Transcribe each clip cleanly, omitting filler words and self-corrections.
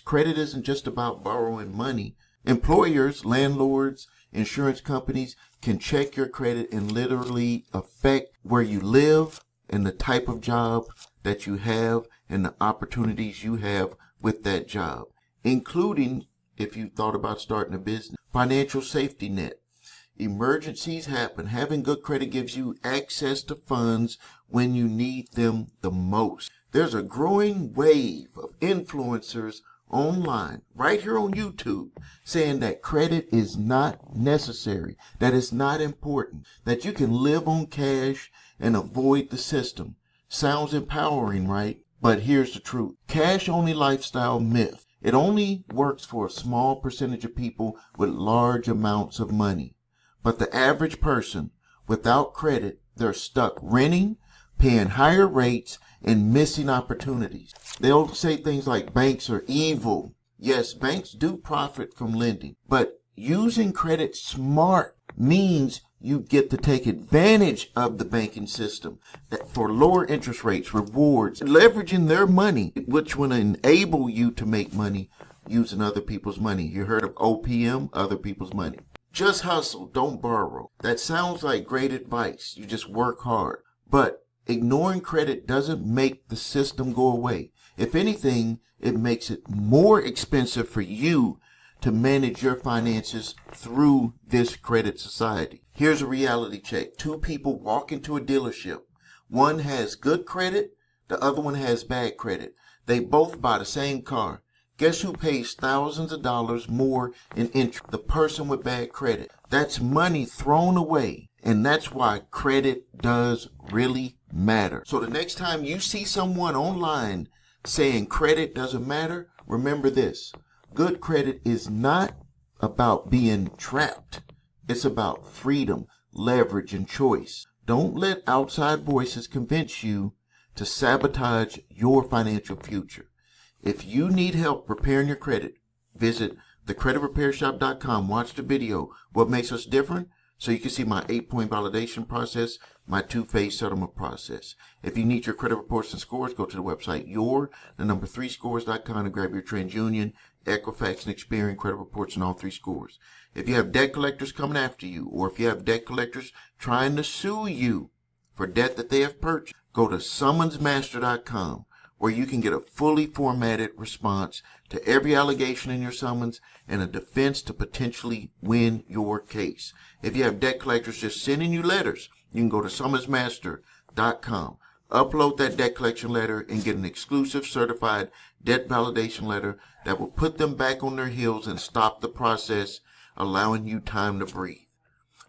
Credit isn't just about borrowing money. Employers, landlords, insurance companies can check your credit and literally affect where you live and the type of job that you have and the opportunities you have with that job, including if you thought about starting a business. Financial safety net. Emergencies happen. Having good credit gives you access to funds when you need them the most. There's a growing wave of influencers online, right here on YouTube, saying that credit is not necessary, that it's not important, that you can live on cash and avoid the system. Sounds empowering, right? But here's the truth. Cash-only lifestyle myth. It only works for a small percentage of people with large amounts of money. But the average person without credit, they're stuck renting, paying higher rates, and missing opportunities. They'll say things like banks are evil. Yes, banks do profit from lending, but using credit smart means you get to take advantage of the banking system for lower interest rates, rewards, leveraging their money, which will enable you to make money using other people's money. You heard of OPM, other people's money. Just hustle, don't borrow. That sounds like great advice. You just work hard. But ignoring credit doesn't make the system go away. If anything, it makes it more expensive for you to manage your finances through this credit society. Here's a reality check. Two people walk into a dealership. One has good credit, the other one has bad credit. They both buy the same car. Guess who pays thousands of dollars more in interest? The person with bad credit. That's money thrown away. And that's why credit does really matter. So the next time you see someone online saying credit doesn't matter, remember this. Good credit is not about being trapped. It's about freedom, leverage, and choice. Don't let outside voices convince you to sabotage your financial future. If you need help repairing your credit, visit thecreditrepairshop.com. Watch the video, What Makes Us Different, so you can see my 8-point validation process, my 2-phase settlement process. If you need your credit reports and scores, go to the website your3scores.com to grab your TransUnion, Equifax, and Experian credit reports and all 3 scores. If you have debt collectors coming after you, or if you have debt collectors trying to sue you for debt that they have purchased, go to summonsmaster.com, where you can get a fully formatted response to every allegation in your summons and a defense to potentially win your case. If you have debt collectors just sending you letters, you can go to summonsmaster.com, upload that debt collection letter, and get an exclusive certified debt validation letter that will put them back on their heels and stop the process, allowing you time to breathe.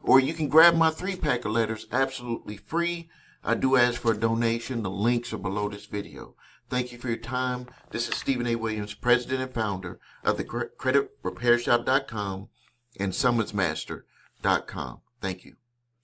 Or you can grab my 3-pack of letters absolutely free. I do ask for a donation. The links are below this video. Thank you for your time. This is Stephen A. Williams, president and founder of the creditrepairshop.com and summonsmaster.com. Thank you.